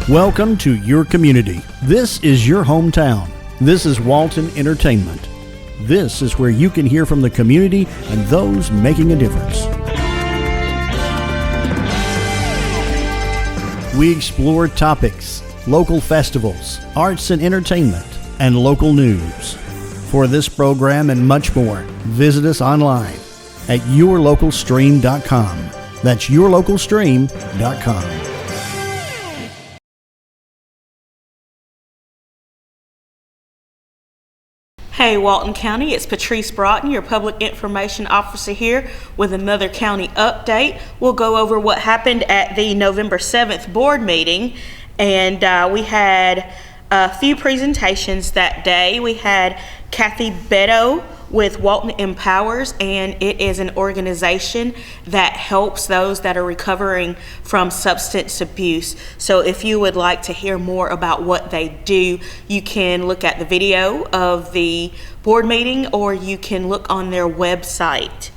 Welcome to your community. This is your hometown. This is Walton Entertainment. This is where you can hear from the community and those making a difference. We explore topics, local festivals, arts and entertainment, and local news. For this program and much more, visit us online at yourlocalstream.com. That's yourlocalstream.com. Hey Walton County, it's Patrice Broughton, your Public Information Officer here with another county update. We'll go over what happened at the November 7th board meeting, and we had a few presentations that day. We had Kathy Beto with Walton Empowers, and it is an organization that helps those that are recovering from substance abuse. So if you would like to hear more about what they do, you can look at the video of the board meeting, or you can look on their website.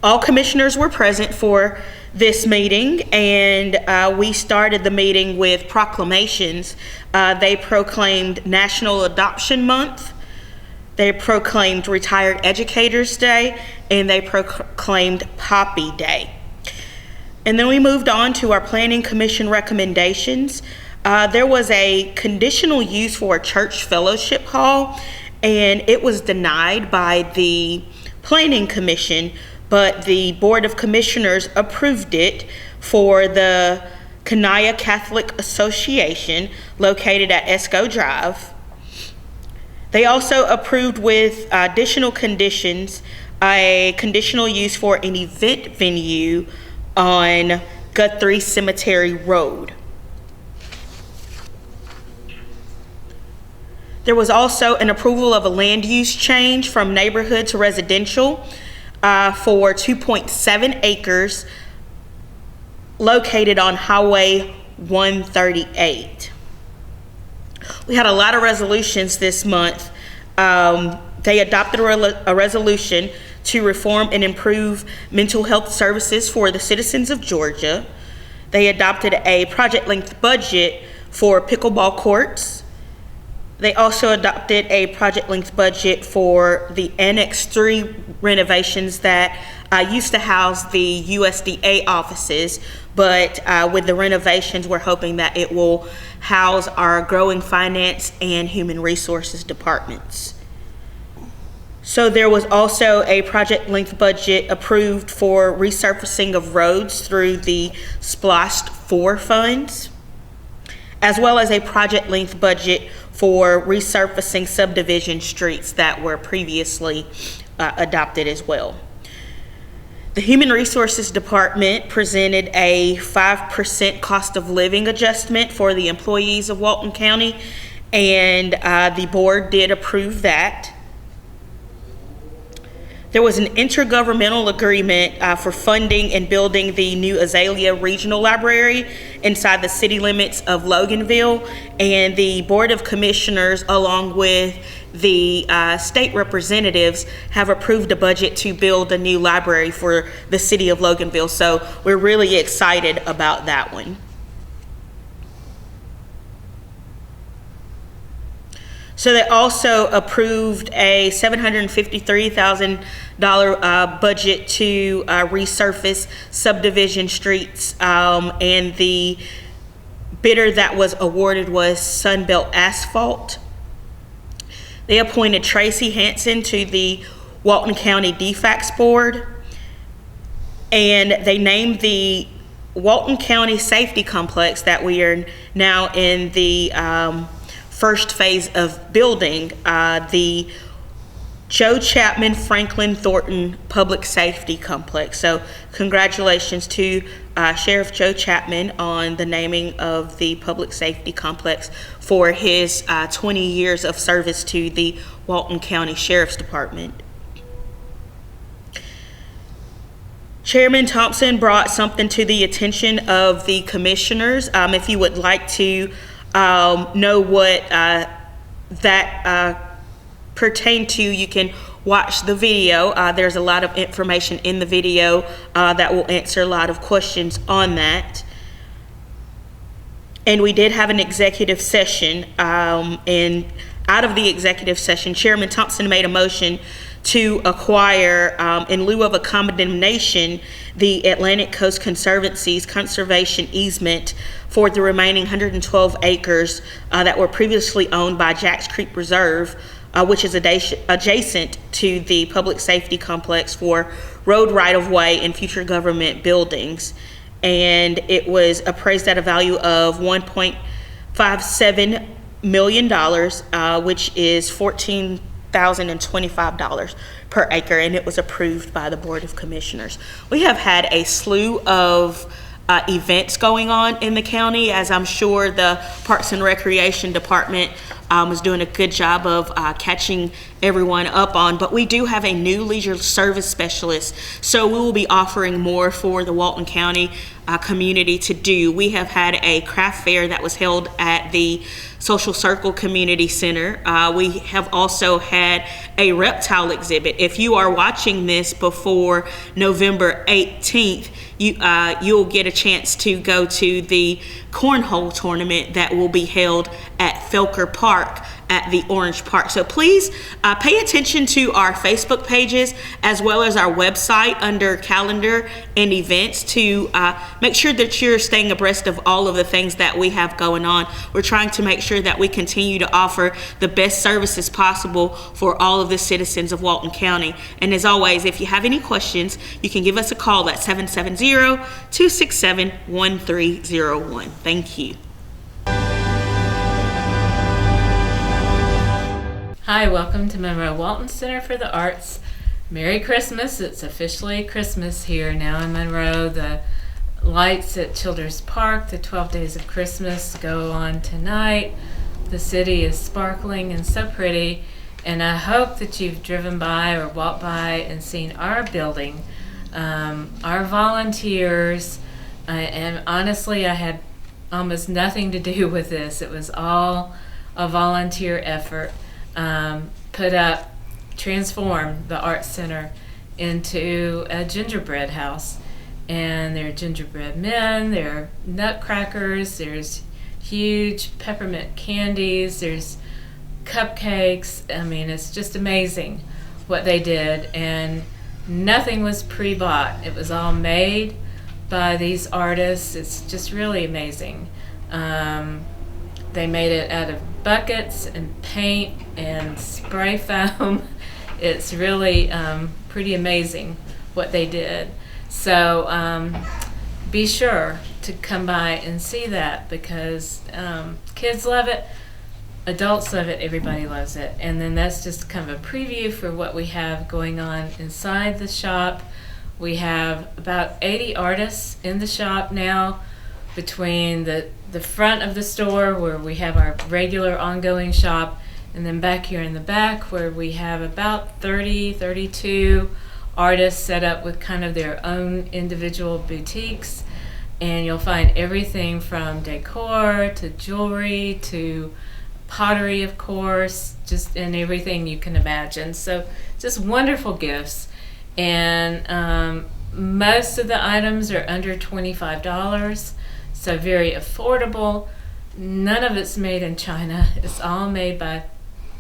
All commissioners were present for this meeting, and we started the meeting with proclamations. They proclaimed National Adoption Month, they proclaimed Retired Educators Day, and they proclaimed Poppy Day. And then we moved on to our Planning Commission recommendations. There was a conditional use for a church fellowship hall, and it was denied by the Planning Commission, but the Board of Commissioners approved it for the Kanaya Catholic Association located at Esco Drive. They also approved with additional conditions a conditional use for an event venue on Guthrie Cemetery Road. There was also an approval of a land use change from neighborhood to residential for 2.7 acres located on Highway 138. We had a lot of resolutions this month. They adopted a resolution to reform and improve mental health services for the citizens of Georgia. They adopted a project length budget for pickleball courts. They also adopted a project length budget for the Annex 3 renovations that used to house the USDA offices, but with the renovations, we're hoping that it will house our growing finance and human resources departments. So there was also a project length budget approved for resurfacing of roads through the SPLOST 4 funds, as well as a project length budget for resurfacing subdivision streets that were previously adopted as well. The Human Resources Department presented a 5% cost of living adjustment for the employees of Walton County, and the board did approve that. There was an intergovernmental agreement for funding and building the new Azalea Regional Library inside the city limits of Loganville, and the Board of Commissioners, along with the state representatives, have approved a budget to build a new library for the city of Loganville. So we're really excited about that one. So they also approved a $753,000 budget to resurface subdivision streets, and the bidder that was awarded was Sunbelt Asphalt. They appointed Tracy Hanson to the Walton County DFACS Board, and they named the Walton County Safety Complex that we are now in the first phase of building, the Joe Chapman Franklin Thornton Public Safety Complex. So congratulations to Sheriff Joe Chapman on the naming of the Public Safety Complex for his 20 years of service to the Walton County Sheriff's Department. Chairman Thompson brought something to the attention of the commissioners. If you would like to know what that pertained to, you can watch the video. There's a lot of information in the video that will answer a lot of questions on that. And we did have an executive session, and out of the executive session, Chairman Thompson made a motion to acquire, in lieu of a condemnation, the Atlantic Coast Conservancy's conservation easement for the remaining 112 acres that were previously owned by Jacks Creek Reserve, which is adjacent to the public safety complex for road right-of-way and future government buildings. And it was appraised at a value of $1.57 million, which is $14,025 per acre, and it was approved by the Board of Commissioners. We have had a slew of events going on in the county, as I'm sure the Parks and Recreation Department was doing a good job of catching everyone up on, but we do have a new leisure service specialist, so we will be offering more for the Walton County community to do. We have had a craft fair that was held at the Social Circle Community Center. We have also had a reptile exhibit. If you are watching this before November 18th, you'll get a chance to go to the cornhole tournament that will be held at Felker Park at the Orange Park. So please pay attention to our Facebook pages as well as our website under calendar and events to make sure that you're staying abreast of all of the things that we have going on. We're trying to make sure that we continue to offer the best services possible for all of the citizens of Walton County. And as always, if you have any questions, you can give us a call at 770-267-1301. Thank you. Hi, welcome to Monroe Walton Center for the Arts. Merry Christmas. It's officially Christmas here now in Monroe. The lights at Childers Park, the 12 Days of Christmas, go on tonight. The city is sparkling and so pretty, and I hope that you've driven by or walked by and seen our building. Our volunteers, and honestly, I had almost nothing to do with this. It was all a volunteer effort. Transform the Arts Center into a gingerbread house. And there are gingerbread men, there are nutcrackers, there's huge peppermint candies, there's cupcakes. I mean, it's just amazing what they did. And nothing was pre-bought. It was all made by these artists. It's just really amazing. They made it out of buckets and paint and spray foam. It's really pretty amazing what they did. So be sure to come by and see that, because kids love it, adults love it, everybody loves it. And then that's just kind of a preview for what we have going on inside the shop. We have about 80 artists in the shop now, between the front of the store where we have our regular ongoing shop, and then back here in the back where we have about 32 artists set up with kind of their own individual boutiques. And you'll find everything from decor to jewelry to pottery, of course, just and everything you can imagine. So just wonderful gifts. And most of the items are under $25. So very affordable. None of it's made in China. It's all made by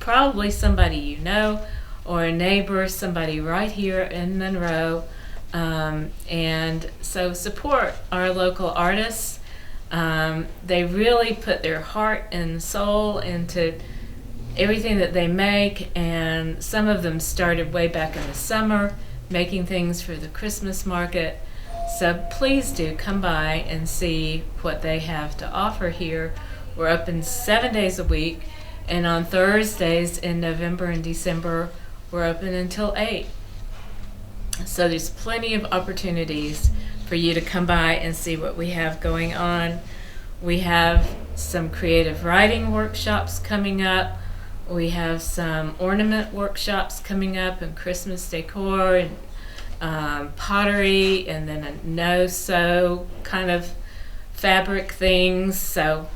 probably somebody you know, or a neighbor, somebody right here in Monroe. And so support our local artists. They really put their heart and soul into everything that they make, and some of them started way back in the summer making things for the Christmas market. So please do come by and see what they have to offer here. We're open 7 days a week, and on Thursdays in November and December, we're open until 8. So there's plenty of opportunities for you to come by and see what we have going on. We have some creative writing workshops coming up. We have some ornament workshops coming up, and Christmas decor, and pottery, and then a no-sew kind of fabric things. So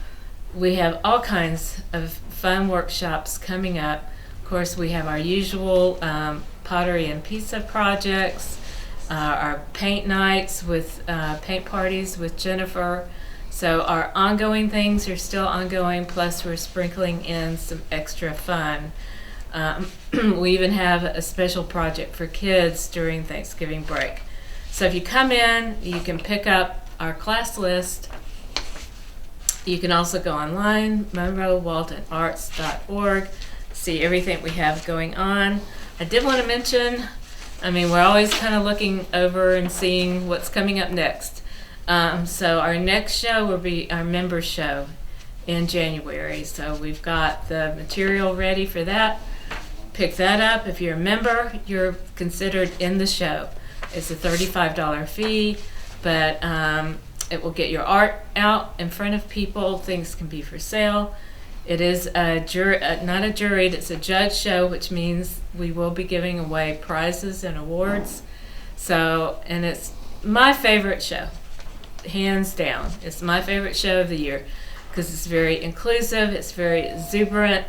we have all kinds of fun workshops coming up. Of course, we have our usual pottery and pizza projects, our paint nights with paint parties with Jennifer. So our ongoing things are still ongoing, plus we're sprinkling in some extra fun. We even have a special project for kids during Thanksgiving break. So if you come in, you can pick up our class list. You can also go online, MonroeWaltonArts.org, see everything we have going on. I did want to mention, we're always kind of looking over and seeing what's coming up next. So our next show will be our member show in January. So we've got the material ready for that. Pick that up. If you're a member, you're considered in the show. It's a $35 fee, but it will get your art out in front of people. Things can be for sale. It is not a juried, it's a judge show, which means we will be giving away prizes and awards. So, and it's my favorite show, hands down. It's my favorite show of the year because it's very inclusive, it's very exuberant.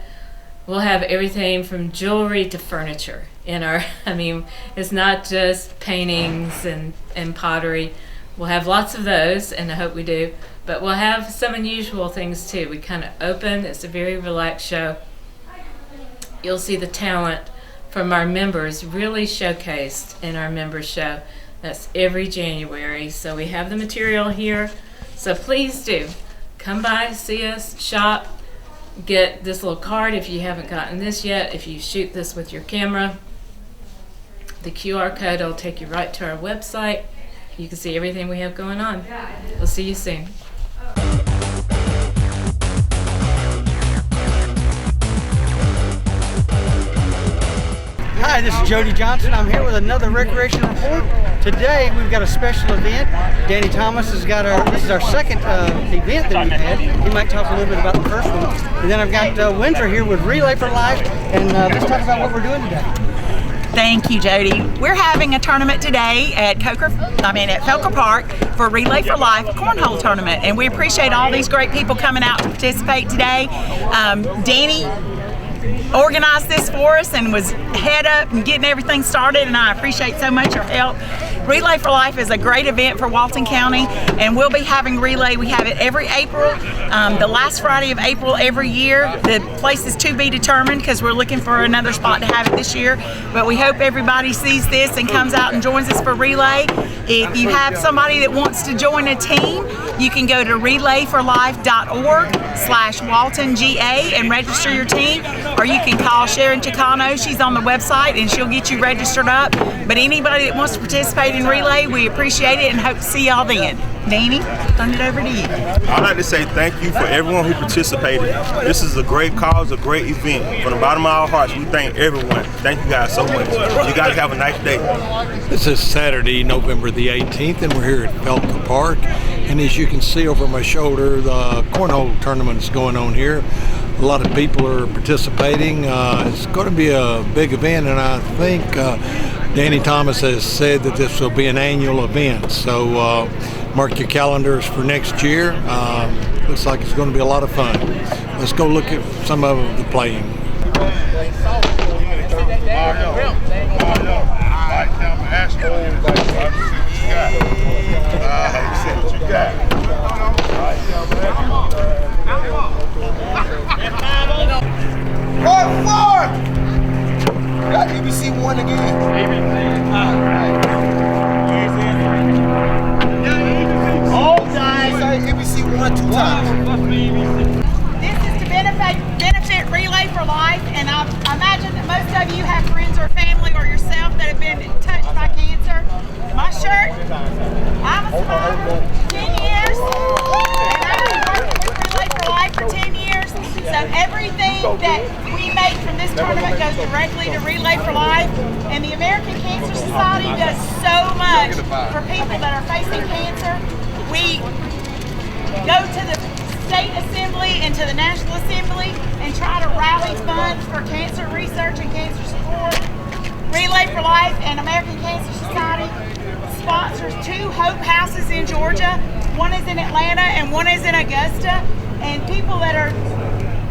We'll have everything from jewelry to furniture in our, it's not just paintings and pottery. We'll have lots of those, and I hope we do, but we'll have some unusual things too. We kind of open, it's a very relaxed show. You'll see the talent from our members really showcased in our member show. That's every January. So we have the material here. So please do come by, see us, shop. Get this little card if you haven't gotten this yet. If you shoot this with your camera, the QR code will take you right to our website. You can see everything we have going on. We'll see you soon. Hi, this is Jody Johnson. I'm here with another recreation report. Today we've got a special event. Danny Thomas has got this is our second event that we've had. He might talk a little bit about the first one. And then I've got Windsor here with Relay for Life, and let's talk about what we're doing today. Thank you, Jody. We're having a tournament today at Felker Park for Relay for Life Cornhole Tournament, and we appreciate all these great people coming out to participate today. Danny organized this for us and was head up and getting everything started, and I appreciate so much your help. Relay for Life is a great event for Walton County, and we'll be having Relay. We have it every April, the last Friday of April every year. The place is to be determined because we're looking for another spot to have it this year, but we hope everybody sees this and comes out and joins us for Relay. If you have somebody that wants to join a team, you can go to relayforlife.org/WaltonGA and register your team, or you can call Sharon Chicano. She's on the website and she'll get you registered up. But anybody that wants to participate in Relay, we appreciate it and hope to see y'all then. Danny, turn it over to you. I'd like to say thank you for everyone who participated. This is a great cause, a great event. From the bottom of our hearts, we thank everyone. Thank you guys so much. You guys have a nice day. This is Saturday, November the 18th, and we're here at Felker Park. And as you can see over my shoulder, the cornhole tournament is going on here. A lot of people are participating. It's going to be a big event, and I think Danny Thomas has said that this will be an annual event. So mark your calendars for next year. Looks like it's going to be a lot of fun. Let's go look at some of the playing. Got ABC 1 again. All dice. ABC 1 2 times. This is to benefit Relay for Life, and I imagine that most of you have friends or family or yourself that have been touched by cancer. My shirt, I'm a survivor, 10 years, and I've been working with Relay for Life for 10 years. So everything that we make from this tournament goes directly to Relay for Life, and the American Cancer Society does so much for people that are facing cancer. We go to the state assembly and to the national assembly and try to rally funds for cancer research and cancer support. Relay for Life and American Cancer Society sponsors 2 Hope Houses in Georgia. One is in Atlanta and one is in Augusta. And people that are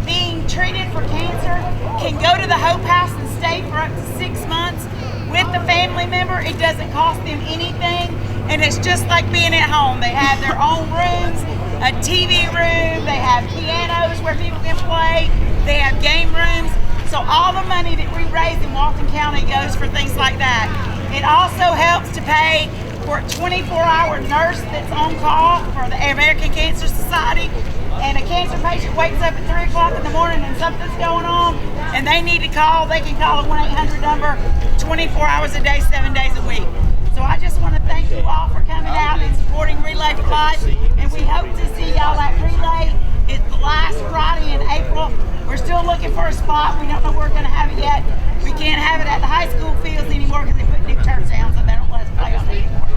being treated for cancer can go to the Hope House and stay for up to 6 months with the family member. It doesn't cost them anything, and it's just like being at home. They have their own rooms. a TV room, they have pianos where people can play, they have game rooms. So all the money that we raise in Walton County goes for things like that. It also helps to pay for a 24-hour nurse that's on call for the American Cancer Society. And a cancer patient wakes up at 3 o'clock in the morning and something's going on and they need to call, they can call a 1-800 number 24 hours a day, 7 days a week. So I just want to thank you all for coming out and supporting Relay for Life, and we hope to see y'all at Relay. It's the last Friday in April. We're still looking for a spot. We don't know where we're going to have it yet. We can't have it at the high school fields anymore because they put new turf down, so they don't let us play on it anymore.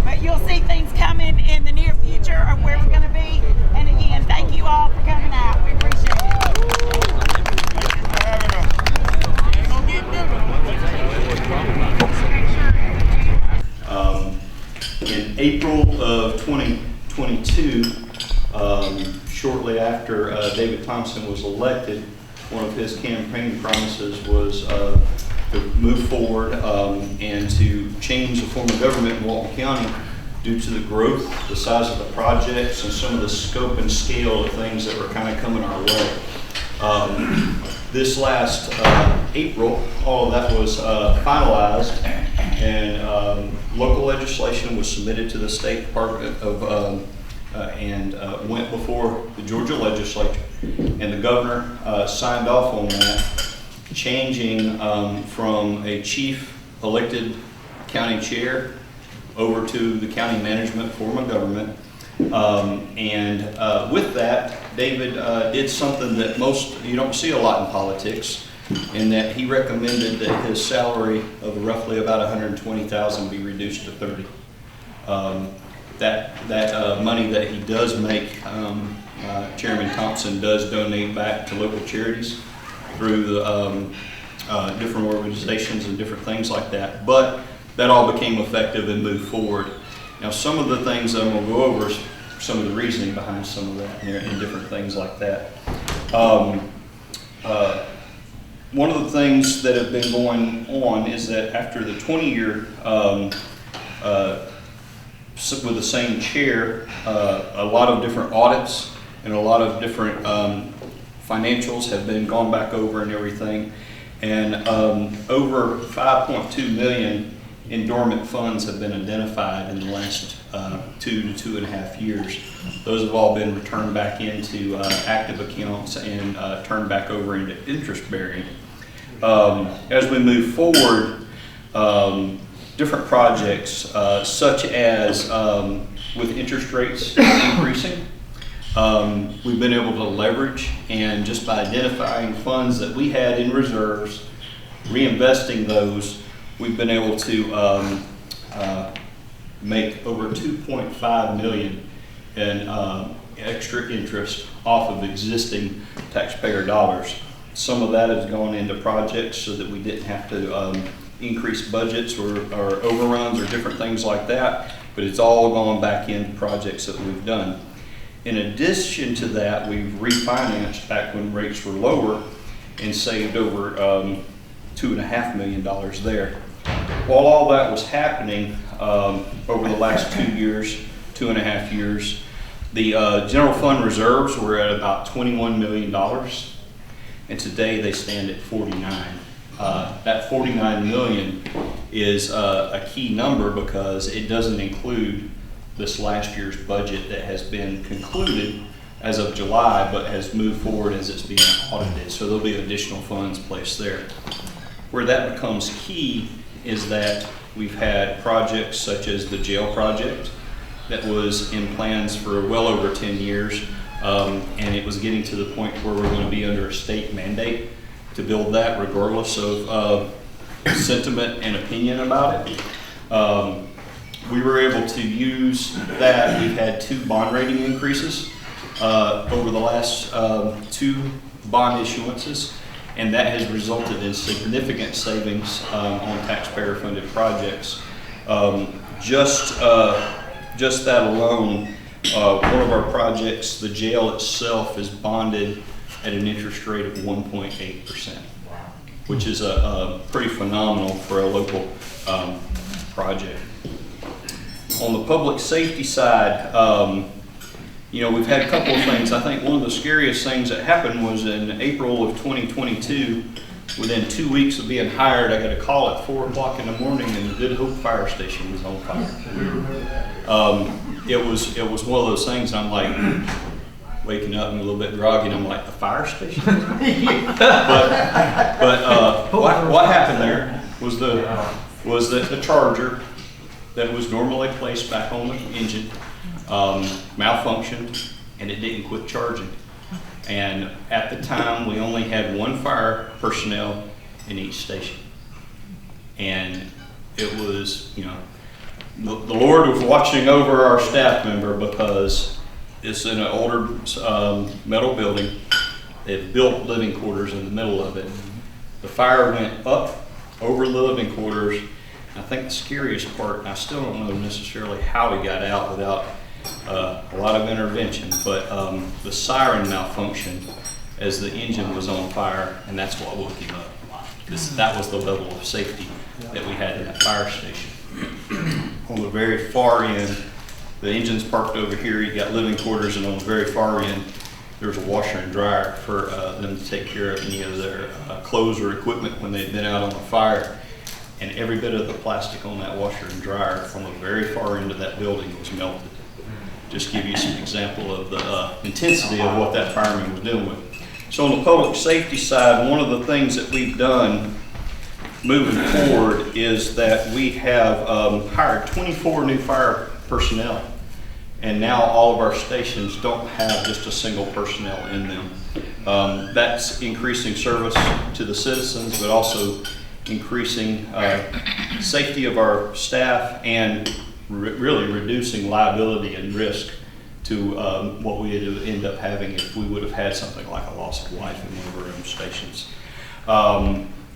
But you'll see things coming in the near future of where we're going to be. And again, thank you all for coming out. We appreciate it. In April of 2022, shortly after David Thompson was elected, one of his campaign promises was to move forward and to change the form of government in Walton County due to the growth, the size of the projects, and some of the scope and scale of things that were kind of coming our way. This last April, all of that was finalized, and local legislation was submitted to the State Department of and went before the Georgia legislature, and the governor signed off on that, changing from a chief elected county chair over to the county management form of government. With that, David did something that you don't see a lot in politics, in that he recommended that his salary of roughly about $120,000 be reduced to $30,000. That money that he does make, Chairman Thompson does donate back to local charities through the different organizations and different things like that. But that all became effective and moved forward. Now, some of the things I'm going to go over is some of the reasoning behind some of that and different things like that. One of the things that have been going on is that after the 20-year with the same chair, a lot of different audits and a lot of different financials have been gone back over and everything, and over 5.2 million in dormant funds have been identified in the last 2 to 2.5 years. Those have all been returned back into active accounts and turned back over into interest bearing. As we move forward, different projects such as with interest rates increasing, we've been able to leverage, and just by identifying funds that we had in reserves, reinvesting those, we've been able to make over $2.5 million in extra interest off of existing taxpayer dollars. Some of that has gone into projects so that we didn't have to increase budgets or overruns or different things like that, but it's all gone back into projects that we've done. In addition to that, we've refinanced back when rates were lower and saved over $2.5 million there. While all that was happening over the last 2.5 years, the general fund reserves were at about $21 million, and today they stand at 49. That 49 million is a key number because it doesn't include this last year's budget that has been concluded as of July, but has moved forward as it's being audited. So there'll be additional funds placed there. Where that becomes key is that we've had projects such as the jail project that was in plans for well over 10 years, and it was getting to the point where we're going to be under a state mandate to build that regardless of sentiment and opinion about it. We were able to use that. We've had 2 bond rating increases over the last 2 bond issuances, and that has resulted in significant savings on taxpayer-funded projects. Just that alone, one of our projects, the jail itself, is bonded at an interest rate of 1.8%, which is pretty phenomenal for a local project. On the public safety side, we've had a couple of things. I think one of the scariest things that happened was in April of 2022. Within 2 weeks of being hired, I got a call at 4 o'clock in the morning, and the Good Hope Fire Station was on fire. It was one of those things. I'm like waking up and a little bit groggy, and I'm like, the fire station? But what happened there was that the charger that was normally placed back on the engine malfunctioned, and it didn't quit charging. And at the time, we only had 1 fire personnel in each station. And it was, the Lord was watching over our staff member, because it's in an older metal building. They've built living quarters in the middle of it. The fire went up over the living quarters. I think the scariest part, and I still don't know necessarily how he got out without a lot of intervention, but the siren malfunctioned as the engine was on fire, and that's what woke him up. Because that was the level of safety that we had in that fire station. On the very far end, the engine's parked over here, you got living quarters, and on the very far end, there's a washer and dryer for them to take care of any of their clothes or equipment when they'd been out on the fire. And every bit of the plastic on that washer and dryer from the very far end of that building was melted. Just give you some example of the intensity of what that fireman was dealing with. So on the public safety side, one of the things that we've done moving forward is that we have hired 24 new fire personnel. And now all of our stations don't have just a single personnel in them. That's increasing service to the citizens, but also increasing safety of our staff and really reducing liability and risk to what we would end up having if we would have had something like a loss of life in one of our own stations.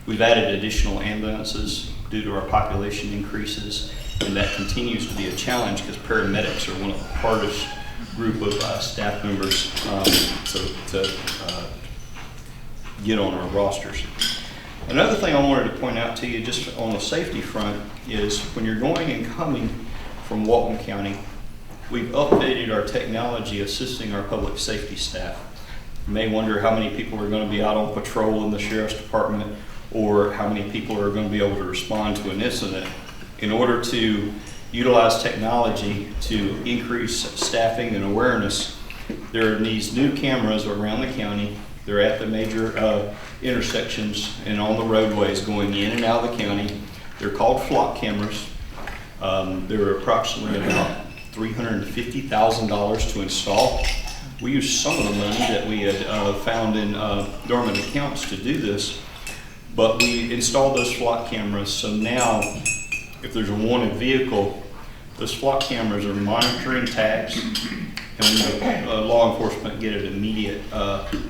We've added additional ambulances due to our population increases, and that continues to be a challenge because paramedics are one of the hardest group of staff members to get on our rosters. Another thing I wanted to point out to you just on the safety front is when you're going and coming from Walton County, we've updated our technology assisting our public safety staff. You may wonder how many people are going to be out on patrol in the sheriff's department, or how many people are going to be able to respond to an incident. In order to utilize technology to increase staffing and awareness, there are these new cameras around the county. They're at the major intersections and on the roadways going in and out of the county. They're called flock cameras. They're approximately about $350,000 to install. We used some of the money that we had found in dormant accounts to do this, but we installed those flock cameras. So now, if there's a wanted vehicle, those flock cameras are monitoring tags, and law enforcement get an immediate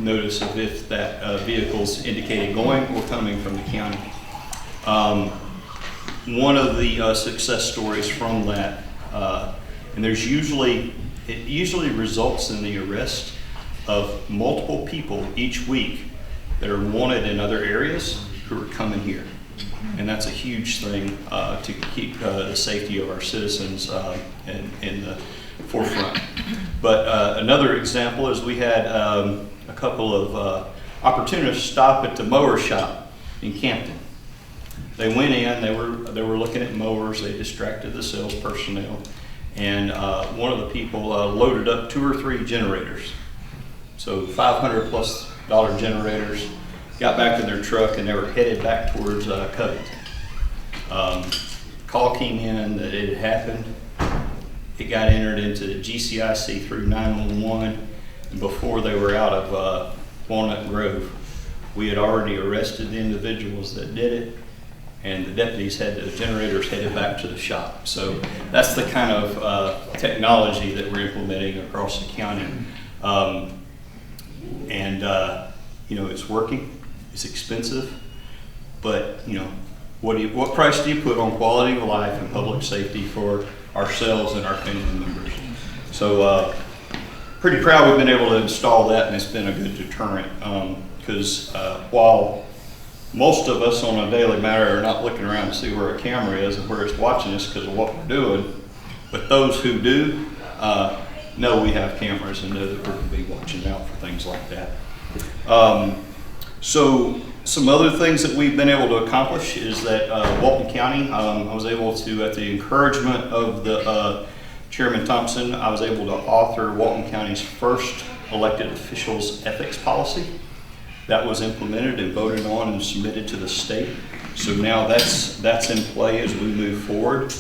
notice of if that vehicle's indicated going or coming from the county. One of the success stories from that, and it usually results in the arrest of multiple people each week that are wanted in other areas who are coming here. And that's a huge thing to keep the safety of our citizens in the forefront. But another example is we had a couple of opportunists stop at the mower shop in Campton. They went in, they were looking at mowers, they distracted the sales personnel, and one of the people loaded up 2 or 3 generators. So $500+ generators, got back in their truck, and they were headed back towards Covington. Call came in that it had happened. It got entered into the GCIC through 911, and before they were out of Walnut Grove, we had already arrested the individuals that did it, and the deputies had the generators headed back to the shop. So that's the kind of technology that we're implementing across the county. It's working. It's expensive, but what price do you put on quality of life and public safety for ourselves and our family members? So pretty proud we've been able to install that, and it's been a good deterrent because while most of us on a daily matter are not looking around to see where a camera is and where it's watching us because of what we're doing, but those who do, know we have cameras and know that we're going to be watching out for things like that. So some other things that we've been able to accomplish is that Walton County, I was able to, at the encouragement of the Chairman Thompson, I was able to author Walton County's first elected officials ethics policy. That was implemented and voted on and submitted to the state. So now that's in play as we move forward.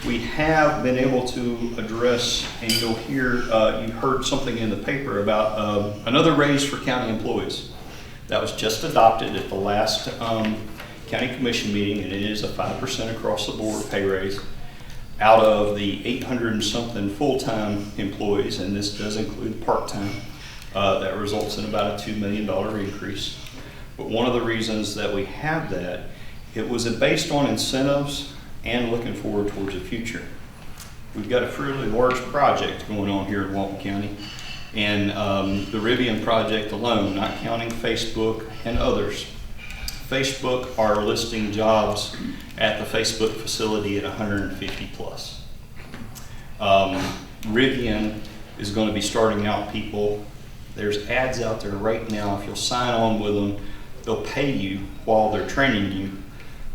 We have been able to address, and you'll hear, you heard something in the paper about another raise for county employees. That was just adopted at the last county commission meeting, and it is a 5% across the board pay raise out of the 800 and something full-time employees, and this does include part-time. That results in about a $2 million increase. But one of the reasons that we have that, it was based on incentives and looking forward towards the future. We've got a fairly large project going on here in Walton County, and the Rivian project alone, not counting Facebook and others. Facebook are listing jobs at the Facebook facility at 150 plus. Rivian is going to be starting out people. There's ads out there right now. If you'll sign on with them, they'll pay you while they're training you.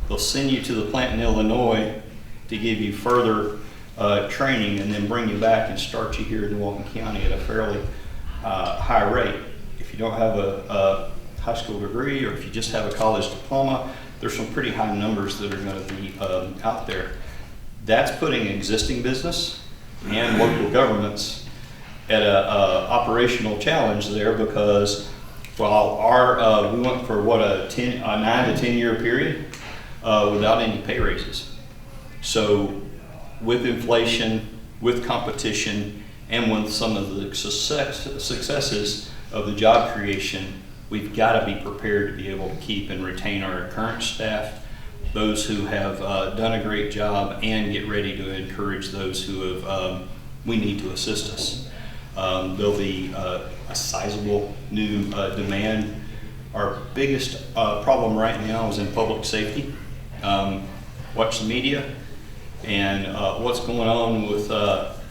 They'll send you to the plant in Illinois to give you further training and then bring you back and start you here in Walton County at a fairly high rate. If you don't have a high school degree or if you just have a college diploma, there's some pretty high numbers that are going to be out there. That's putting existing business and local governments at a operational challenge there, because while we went for what a 9 to 10 year period without any pay raises. So with inflation, with competition, and with some of the successes of the job creation, we've got to be prepared to be able to keep and retain our current staff, those who have done a great job, and get ready to encourage those who have we need to assist us. There'll be a sizable new demand. Our biggest problem right now is in public safety. Watch the media and what's going on with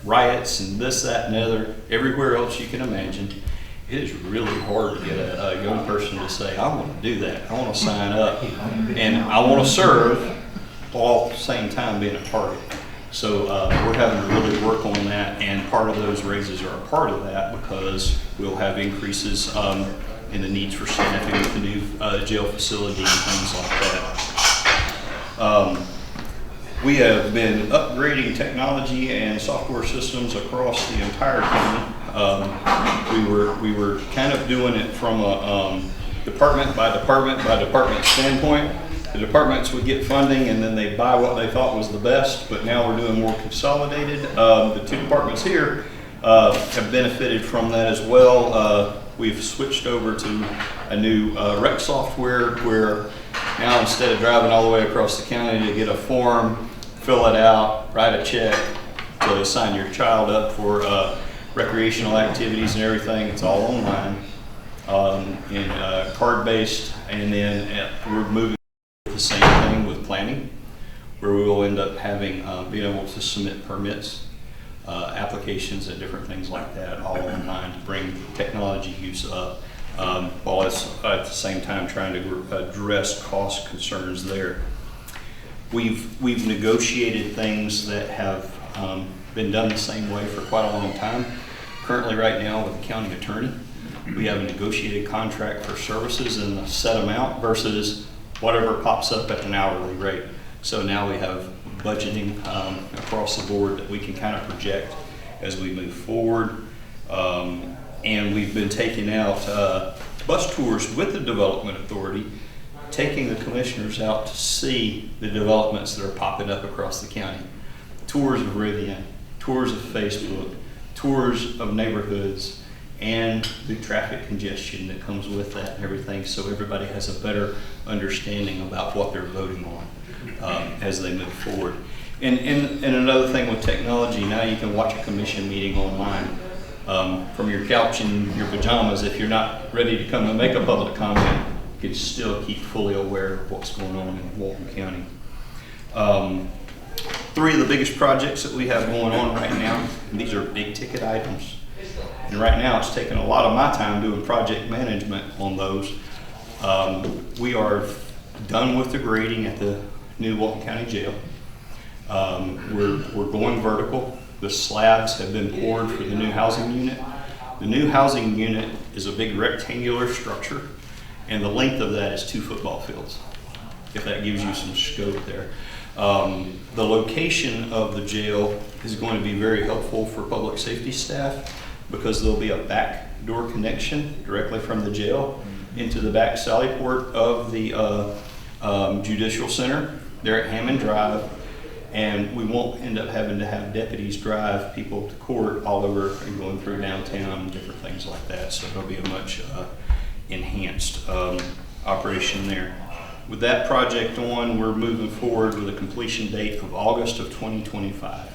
riots and this, that, and the other, everywhere else you can imagine. It is really hard to get a young person to say, I want to do that, I want to sign up, and I want to serve, while at the same time being a target. So we're having to really work on that, and part of those raises are a part of that, because we'll have increases in the needs for staffing with the new jail facility and things like that. We have been upgrading technology and software systems across the entire county. We were kind of doing it from a department by department standpoint. The departments would get funding and then they buy what they thought was the best, but now we're doing more consolidated. The two departments here have benefited from that as well. We've switched over to a new rec software where now instead of driving all the way across the county to get a form, fill it out, write a check to sign your child up for recreational activities and everything, it's all online and card-based, and then we're moving the same thing with planning, where we will end up having being able to submit permits, applications, and different things like that all online to bring technology use up, while it's at the same time trying to address cost concerns there. We've negotiated things that have been done the same way for quite a long time. Currently, right now, with the county attorney, we have a negotiated contract for services and a set amount versus whatever pops up at an hourly rate. So now we have budgeting across the board that we can kind of project as we move forward. And we've been taking out bus tours with the Development Authority, taking the commissioners out to see the developments that are popping up across the county. Tours of Rivian, tours of Facebook, tours of neighborhoods, and the traffic congestion that comes with that and everything, so everybody has a better understanding about what they're voting on as they move forward. And another thing with technology, now you can watch a commission meeting online from your couch in your pajamas. If you're not ready to come and make a public comment, you can still keep fully aware of what's going on in Walton County. three of the biggest projects that we have going on right now, and these are big ticket items. And right now it's taking a lot of my time doing project management on those. We are done with the grading at the new Walton County Jail. We're going vertical. The slabs have been poured for the new housing unit. The new housing unit is a big rectangular structure, and the length of that is 2 football fields, if that gives you some scope there. The location of the jail is going to be very helpful for public safety staff because there'll be a back door connection directly from the jail into the back sally port of the Judicial Center there at Hammond Drive. And we won't end up having to have deputies drive people to court all over and going through downtown and different things like that. So it'll be a much enhanced operation there. With that project on, we're moving forward with a completion date of August of 2025.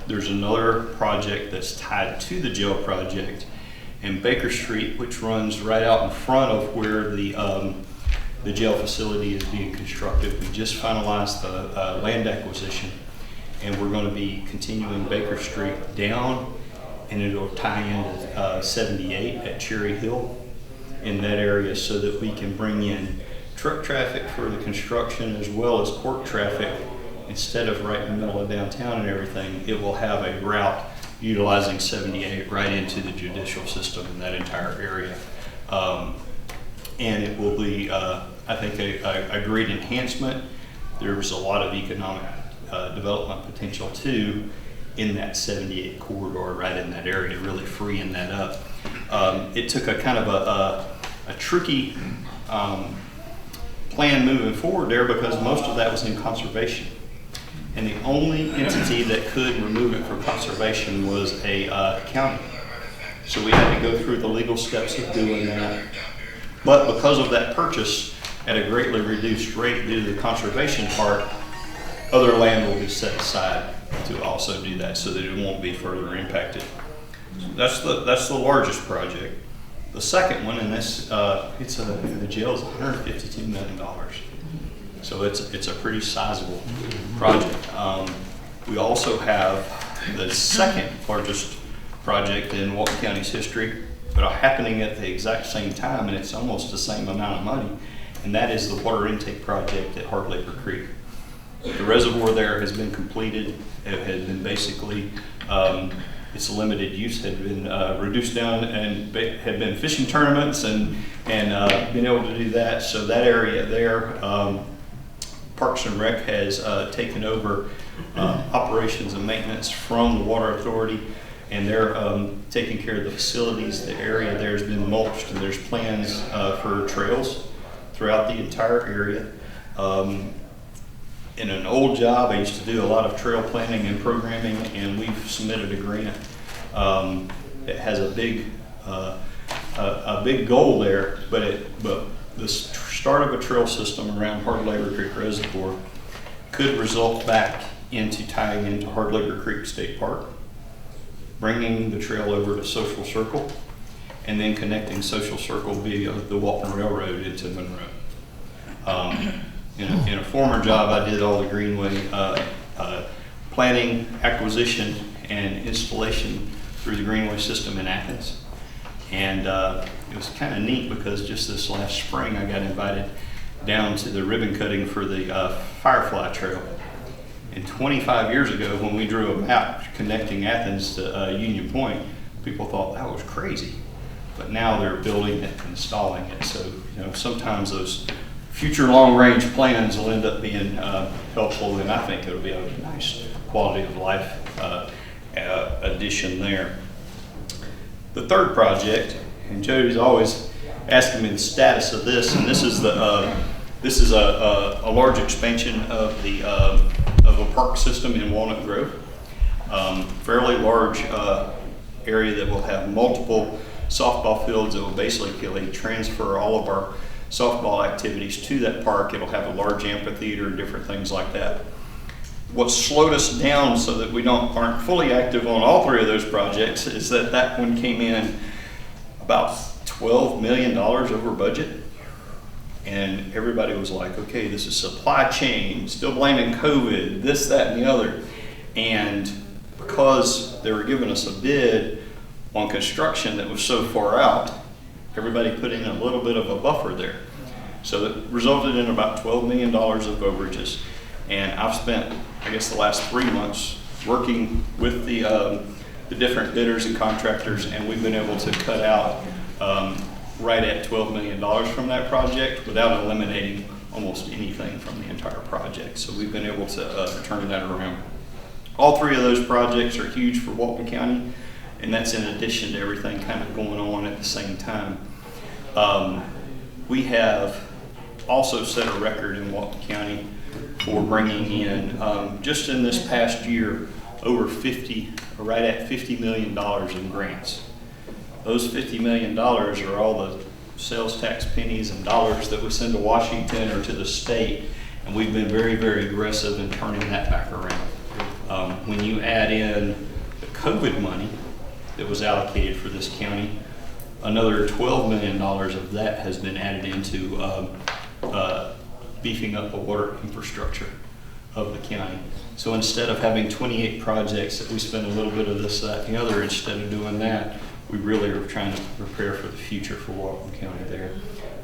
There's another project that's tied to the jail project in Baker Street, which runs right out in front of where the jail facility is being constructed. We just finalized the land acquisition, and we're going to be continuing Baker Street down, and it'll tie into 78 at Cherry Hill in that area so that we can bring in truck traffic for the construction as well as court traffic. Instead of right in the middle of downtown and everything, it will have a route utilizing 78 right into the judicial system in that entire area. And it will be, I think, a great enhancement. There's a lot of economic development potential too in that 78 corridor right in that area, really freeing that up. It took a kind of a tricky plan moving forward there because most of that was in conservation. And the only entity that could remove it from conservation was a county. So we had to go through the legal steps of doing that. But because of that purchase at a greatly reduced rate due to the conservation part, other land will be set aside to also do that so that it won't be further impacted. That's the largest project. The second one, and this the jail is $152 million. So it's a pretty sizable project. We also have the second largest project in Walton County's history, but happening at the exact same time, and it's almost the same amount of money, and that is the water intake project at Hard Labor Creek. The reservoir there has been completed. It had been basically, its limited use had been reduced down and had been fishing tournaments and been able to do that. So that area there, Parks and Rec has taken over operations and maintenance from the Water Authority, and they're taking care of the facilities. The area there has been mulched, and there's plans for trails throughout the entire area. In an old job, I used to do a lot of trail planning and programming, and we've submitted a grant that has a big goal there, but the start of a trail system around Hard Labor Creek Reservoir could result back into tying into Hard Labor Creek State Park, bringing the trail over to Social Circle, and then connecting Social Circle via the Walton Railroad into Monroe. In a former job, I did all the greenway planning, acquisition, and installation through the greenway system in Athens. And it was kind of neat because just this last spring, I got invited down to the ribbon cutting for the Firefly Trail. And 25 years ago, when we drew a map connecting Athens to Union Point, people thought that was crazy. But now they're building it, installing it. So, sometimes those future long-range plans will end up being helpful, and I think it'll be a nice quality of life addition there. The third project, and Jody's always asking me the status of this, and this is a large expansion of a park system in Walnut Grove. Fairly large area that will have multiple softball fields that will basically transfer all of our softball activities to that park. It'll have a large amphitheater and different things like that. What slowed us down so that we aren't fully active on all three of those projects is that one came in about $12 million over budget. And everybody was like, okay, this is supply chain, still blaming COVID, this, that, and the other. And because they were giving us a bid on construction that was so far out, everybody put in a little bit of a buffer there. So it resulted in about $12 million of overages. And I've spent, I guess, the last 3 months working with the different bidders and contractors, and we've been able to cut out right at $12 million from that project without eliminating almost anything from the entire project. So we've been able to turn that around. All 3 of those projects are huge for Walton County, and that's in addition to everything kind of going on at the same time. We have also set a record in Walton County for bringing in, just in this past year, over right at $50 million in grants. Those $50 million are all the sales tax pennies and dollars that we send to Washington or to the state, and we've been very, very aggressive in turning that back around. When you add in the COVID money that was allocated for this county, another $12 million of that has been added into beefing up the water infrastructure of the county. So instead of having 28 projects that we spend a little bit of this, that, and the other, instead of doing that, we really are trying to prepare for the future for Walton County there.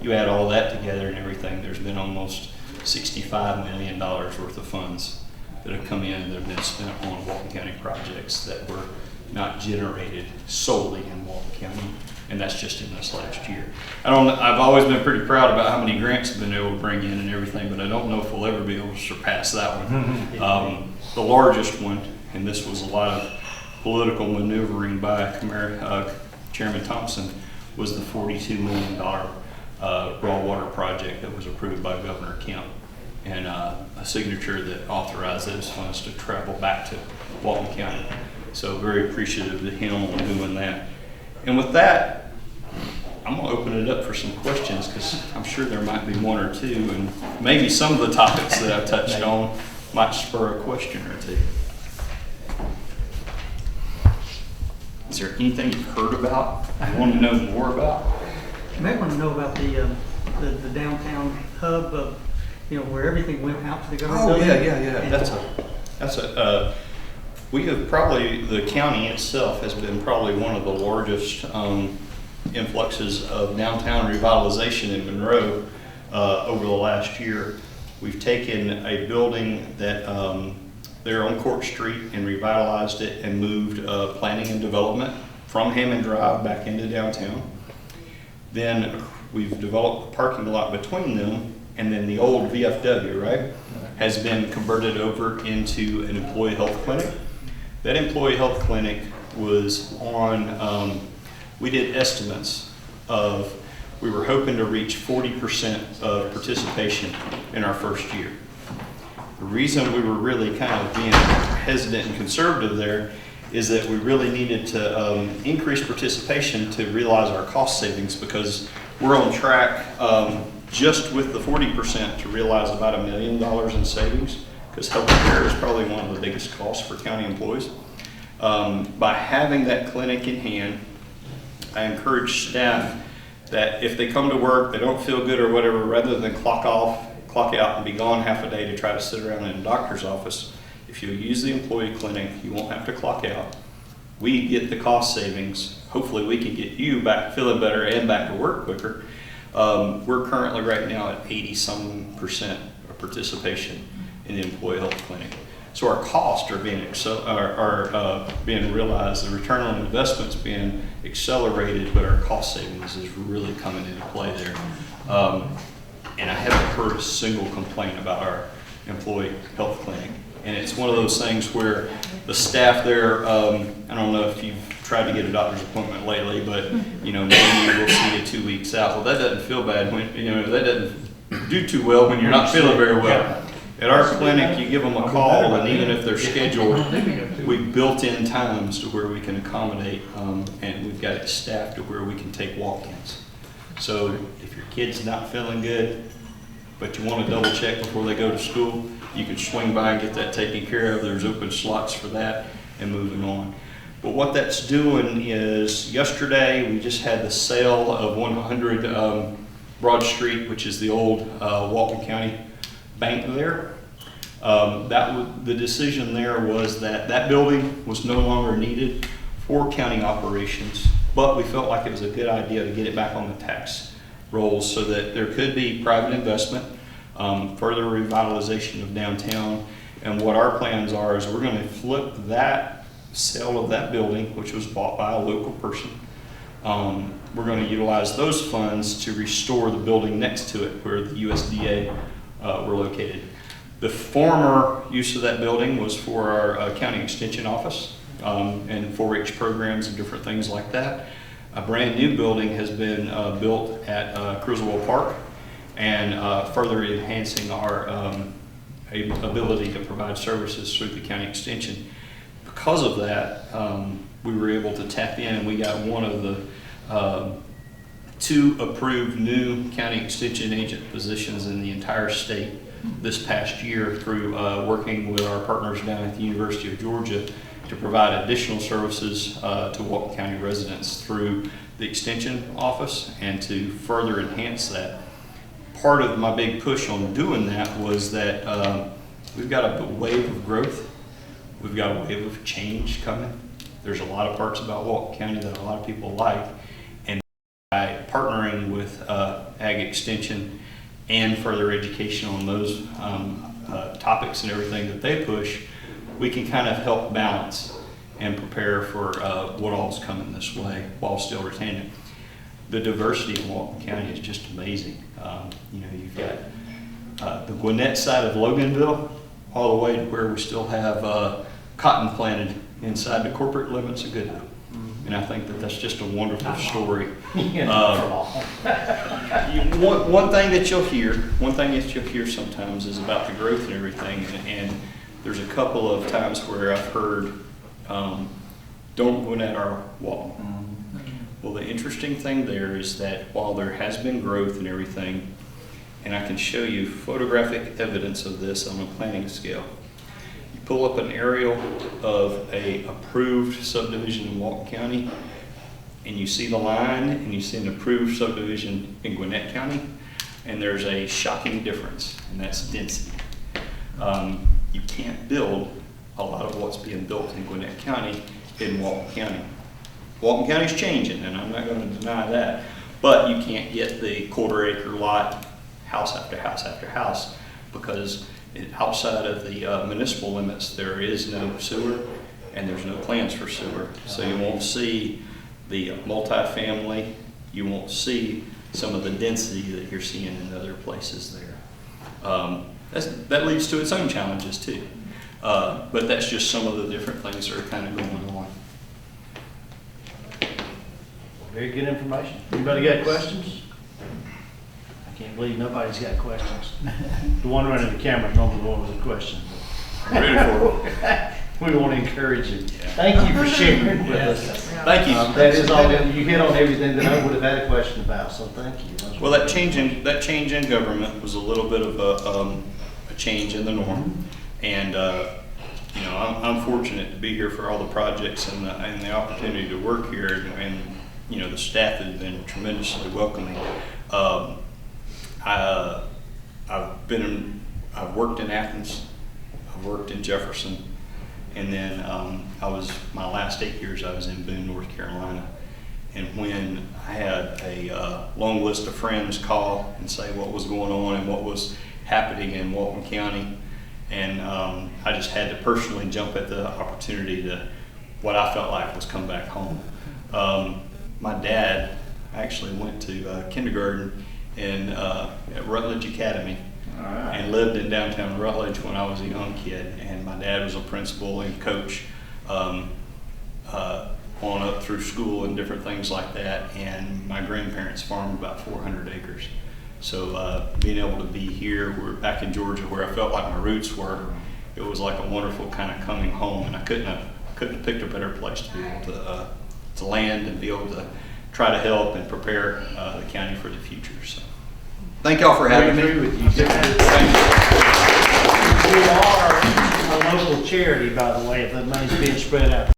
You add all that together and everything, there's been almost $65 million worth of funds that have come in that have been spent on Walton County projects that were not generated solely in Walton County, and that's just in this last year. I've always been pretty proud about how many grants I've been able to bring in and everything, but I don't know if we'll ever be able to surpass that one. The largest one, and this was a lot of political maneuvering by Chairman Thompson, was the $42 million raw water project that was approved by Governor Kemp, and a signature that authorized those funds to travel back to Walton County. So very appreciative of him on doing that. And with that, I'm going to open it up for some questions, because I'm sure there might be one or two, and maybe some of the topics that I've touched on might spur a question or two. Is there anything you've heard about, you want to know more about? You may want to know about the downtown hub of, where everything went out to the government. Oh, yeah. We have probably, the county itself has been probably one of the largest influxes of downtown revitalization in Monroe over the last year. We've taken a building that there on Court Street and revitalized it and moved planning and development from Hammond Drive back into downtown. Then we've developed a parking lot between them, and then the old VFW, right, has been converted over into an employee health clinic. That employee health clinic was on, we did estimates of, we were hoping to reach 40% of participation in our first year. The reason we were really kind of being hesitant and conservative there is that we really needed to increase participation to realize our cost savings, because we're on track just with the 40% to realize about $1 million in savings, because healthcare is probably one of the biggest costs for county employees. By having that clinic in hand, I encourage staff that if they come to work, they don't feel good or whatever, rather than clock off, clock out, and be gone half a day to try to sit around in a doctor's office, if you use the employee clinic, you won't have to clock out. We get the cost savings. Hopefully we can get you back feeling better and back to work quicker. We're currently right now at 80% of participation in the employee health clinic. So our costs are being being realized, the return on investment's being accelerated, but our cost savings is really coming into play there. And I haven't heard a single complaint about our employee health clinic. And it's one of those things where the staff there, I don't know if you've tried to get a doctor's appointment lately, but maybe we'll see you 2 weeks out. Well, that doesn't feel bad when, that doesn't do too well when you're not feeling very well. At our clinic, you give them a call, and even if they're scheduled, we've built in times to where we can accommodate, and we've got it staffed to where we can take walk-ins. So if your kid's not feeling good, but you want to double check before they go to school, you can swing by and get that taken care of. There's open slots for that, and moving on. But what that's doing is, yesterday we just had the sale of 100 Broad Street, which is the old Walton County Bank there. The decision there was that that building was no longer needed for county operations, but we felt like it was a good idea to get it back on the tax rolls so that there could be private investment, further revitalization of downtown. And what our plans are is we're going to flip that sale of that building, which was bought by a local person. We're going to utilize those funds to restore the building next to it where the USDA were located. The former use of that building was for our county extension office and 4-H programs and different things like that. A brand new building has been built at Cruisewell Park and further enhancing our ability to provide services through the county extension. Because of that, we were able to tap in, and we got one of the 2 approved new county extension agent positions in the entire state this past year through working with our partners down at the University of Georgia to provide additional services to Walton County residents through the extension office and to further enhance that. Part of my big push on doing that was that we've got a wave of growth. We've got a wave of change coming. There's a lot of parts about Walton County that a lot of people like, and by partnering with Ag Extension and further education on those topics and everything that they push, we can kind of help balance and prepare for what all's coming this way while still retaining it. The diversity in Walton County is just amazing. You've got the Gwinnett side of Loganville all the way to where we still have cotton planted inside the corporate limits of Good Hope. And I think that that's just a wonderful story. One thing that you'll hear sometimes is about the growth and everything. And there's a couple of times where I've heard, don't Gwinnett our Walton. Well, the interesting thing there is that while there has been growth and everything, and I can show you photographic evidence of this on a planning scale. You pull up an aerial of a approved subdivision in Walton County, and you see the line, and you see an approved subdivision in Gwinnett County, and there's a shocking difference, and that's density. You can't build a lot of what's being built in Gwinnett County in Walton County. Walton County's changing, and I'm not going to deny that, but you can't get the quarter-acre lot, house after house after house, because outside of the municipal limits, there is no sewer and there's no plans for sewer. So you won't see the multifamily, you won't see some of the density that you're seeing in other places there. That leads to its own challenges too. But that's just some of the different things that are kind of going on. Very good information. Anybody got questions? I can't believe nobody's got questions. The one running the camera is normally the one with the question. I'm ready for it. We want to encourage you. Thank you for sharing with us. Thank you. That is all. You hit on everything that I would have had a question about. So thank you. Well, that change in government was a little bit of a change in the norm, and I'm fortunate to be here for all the projects and the opportunity to work here, and the staff has been tremendously welcoming. I've worked in Athens, I've worked in Jefferson, and then my last 8 years I was in Boone, North Carolina. And when I had a long list of friends call and say what was going on and what was happening in Walton County, and I just had to personally jump at the opportunity to what I felt like was come back home. My dad actually went to kindergarten at Rutledge Academy and lived in downtown Rutledge when I was a young kid. And my dad was a principal and coach on up through school and different things like that. And my grandparents farmed about 400 acres. So being able to be here, we're back in Georgia where I felt like my roots were, it was like a wonderful kind of coming home. And I couldn't have picked a better place to be able to land and be able to try to help and prepare the county for the future. So, thank y'all for having me. With you. We are a local charity, by the way, if that money's being spread out.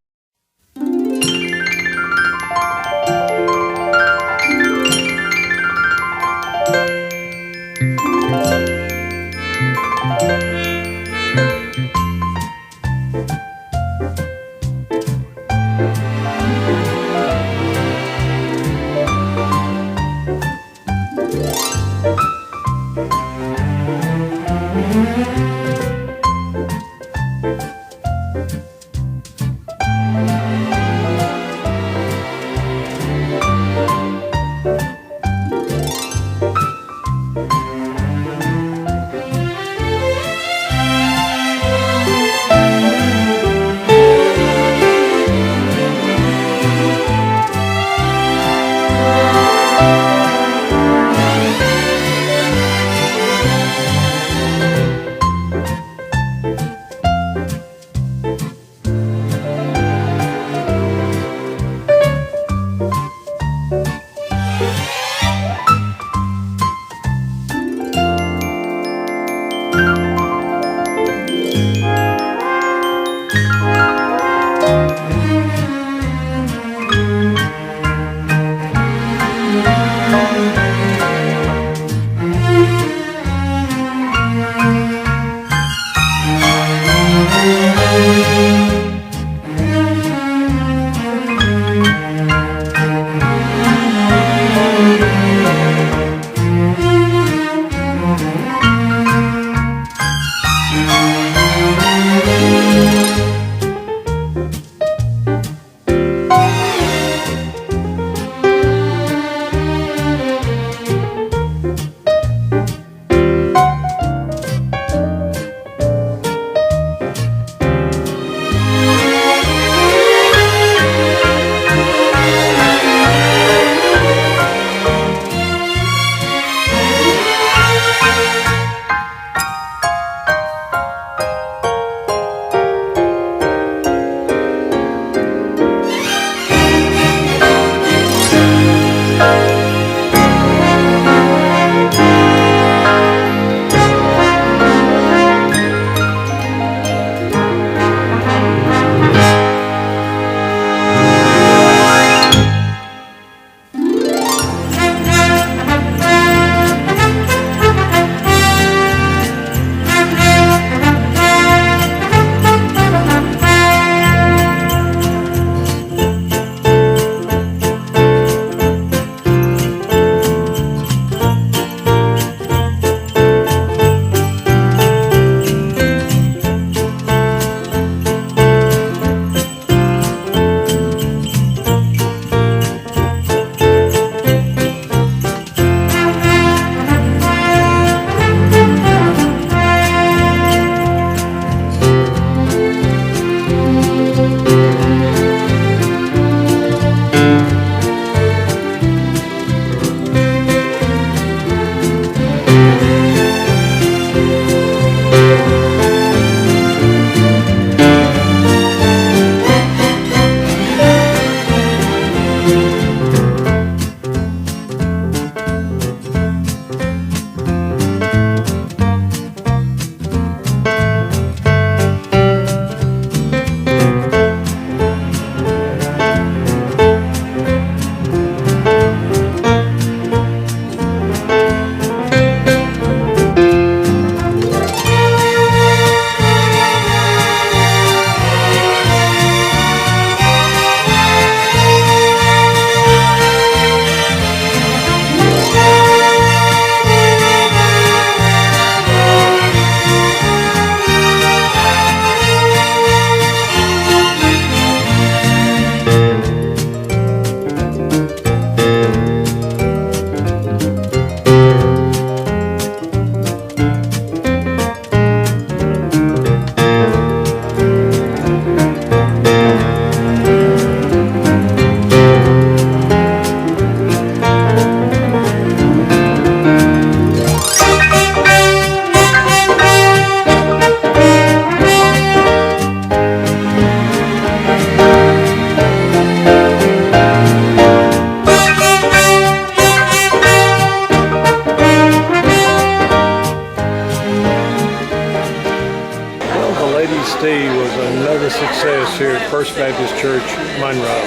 success here at First Baptist Church, Monroe.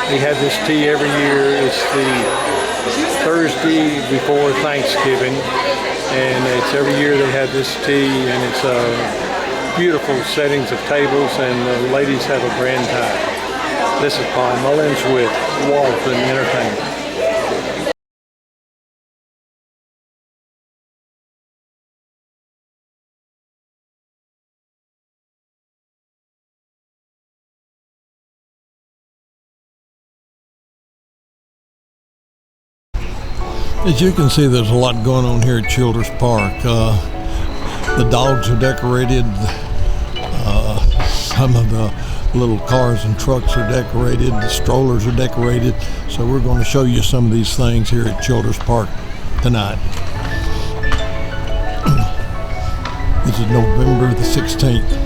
We have this tea every year. It's the Thursday before Thanksgiving, and it's every year they have this tea, and it's beautiful settings of tables, and the ladies have a grand time. This is Paul Mullins with Walton Entertainment. As you can see, there's a lot going on here at Childress Park. The dogs are decorated. Some of the little cars and trucks are decorated. The strollers are decorated. So we're going to show you some of these things here at Childress Park tonight. This is November the 16th.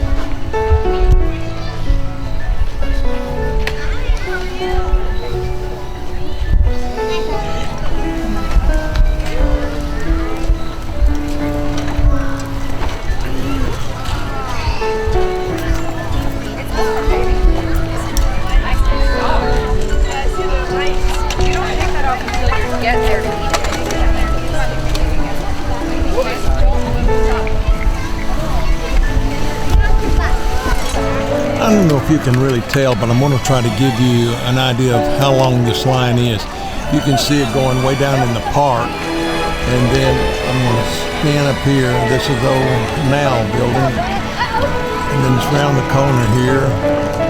I don't know if you can really tell, but I'm going to try to give you an idea of how long this line is. You can see it going way down in the park, and then I'm going to stand up here. This is the old Now building, and then it's around the corner here,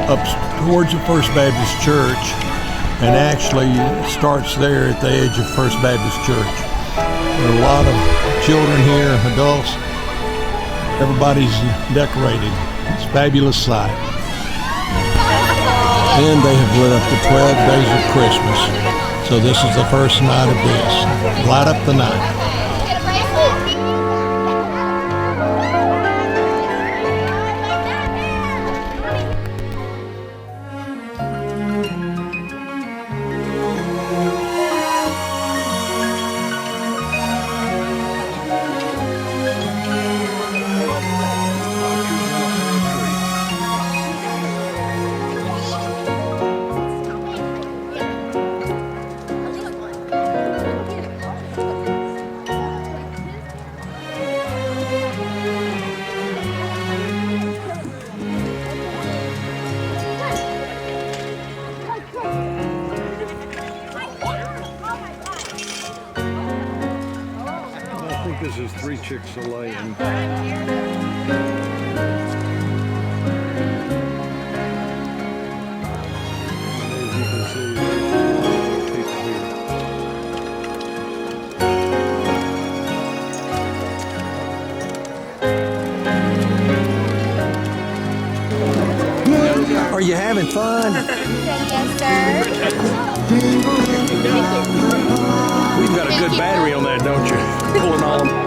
up towards the First Baptist Church, and actually starts there at the edge of First Baptist Church. There are a lot of children here, adults. Everybody's decorated. It's a fabulous sight. And they have lit up the 12 days of Christmas. So this is the first night of this. Light up the night. This is 3 Chick-fil-A. And as you can see, there's a lot of people here. Are you having fun? Yes, sir. We've got a good battery on that, don't you? Pulling all of them.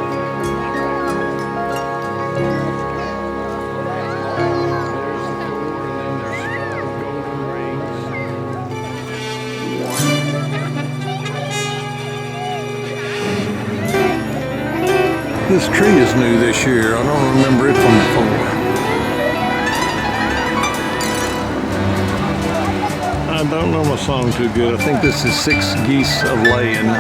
This tree is new this year. I don't remember it from before. I don't know my song too good. I think this is 6 Geese of Laying.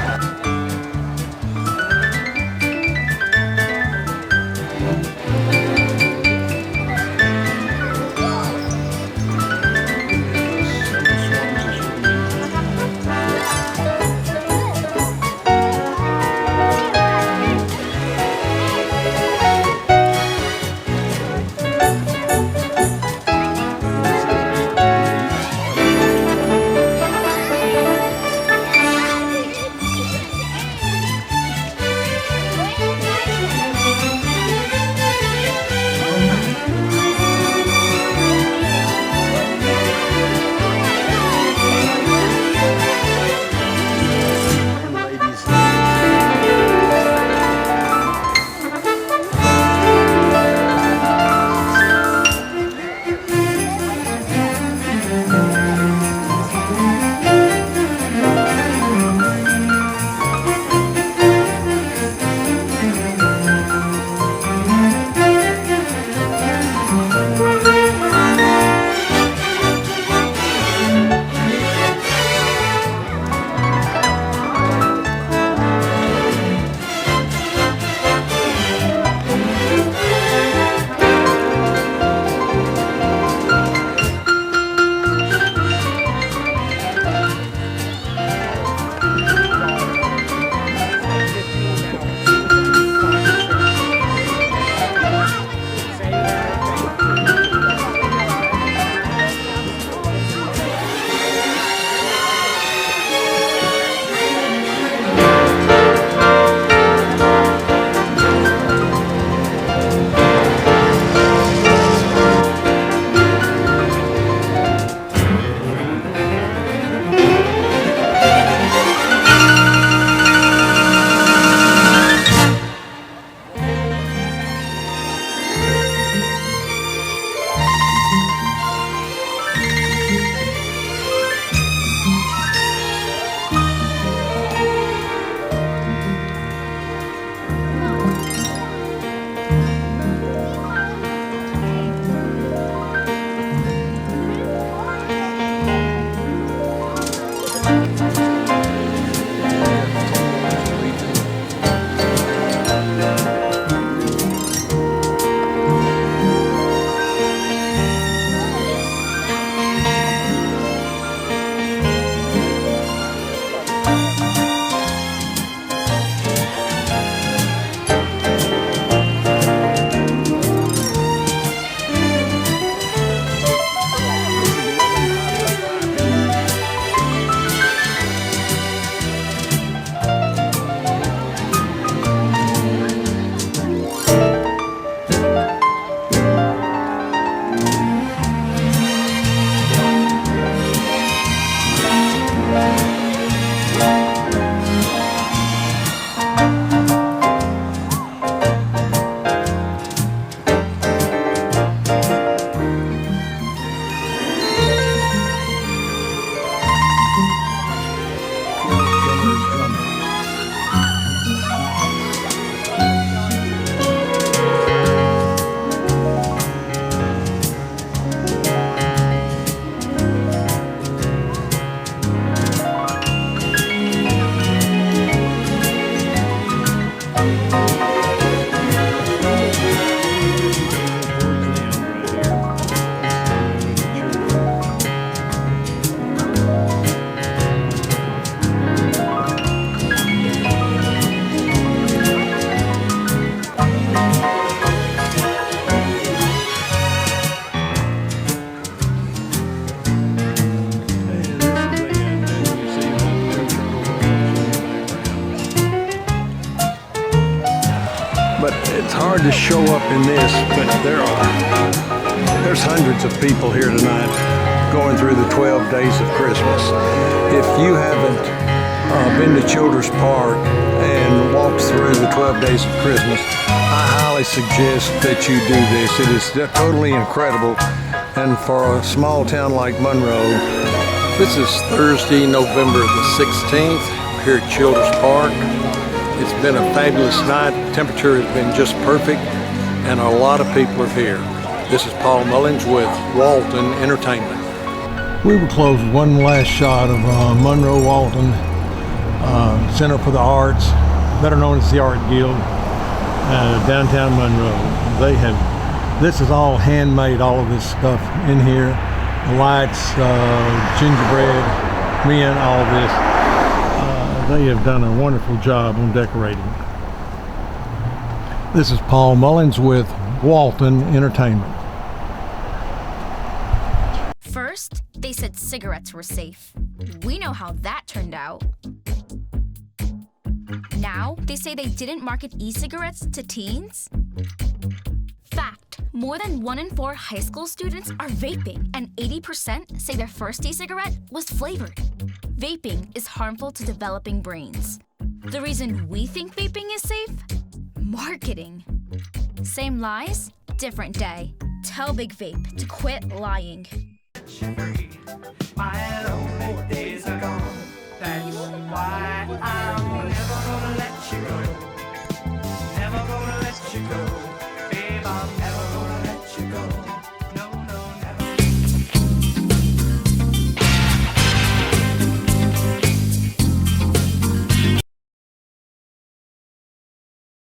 but it's hard to show up in this, but there's hundreds of people here tonight going through the 12 days of Christmas. If you haven't been to Children's Park and walked through the 12 days of Christmas, I highly suggest that you do this. It is totally incredible, and for a small town like Monroe, this is Thursday, November the 16th, here at Children's Park. It's been a fabulous night. The temperature has been just perfect, and a lot of people are here. This is Paul Mullins with Walton Entertainment. We will close with one last shot of Monroe Walton Center for the Arts, better known as the Art Guild, downtown Monroe. This is all handmade, all of this stuff in here. The lights, gingerbread, men, all of this. They have done a wonderful job on decorating. This is Paul Mullins with Walton Entertainment. First, they said cigarettes were safe. We know how that turned out. Now, they say they didn't market e-cigarettes to teens? Fact, more than 1 in 4 high school students are vaping, and 80% say their first e-cigarette was flavored. Vaping is harmful to developing brains. The reason we think vaping is safe? Marketing. Same lies, different day. Tell Big Vape to quit lying. My lonely days are gone. That's why I'm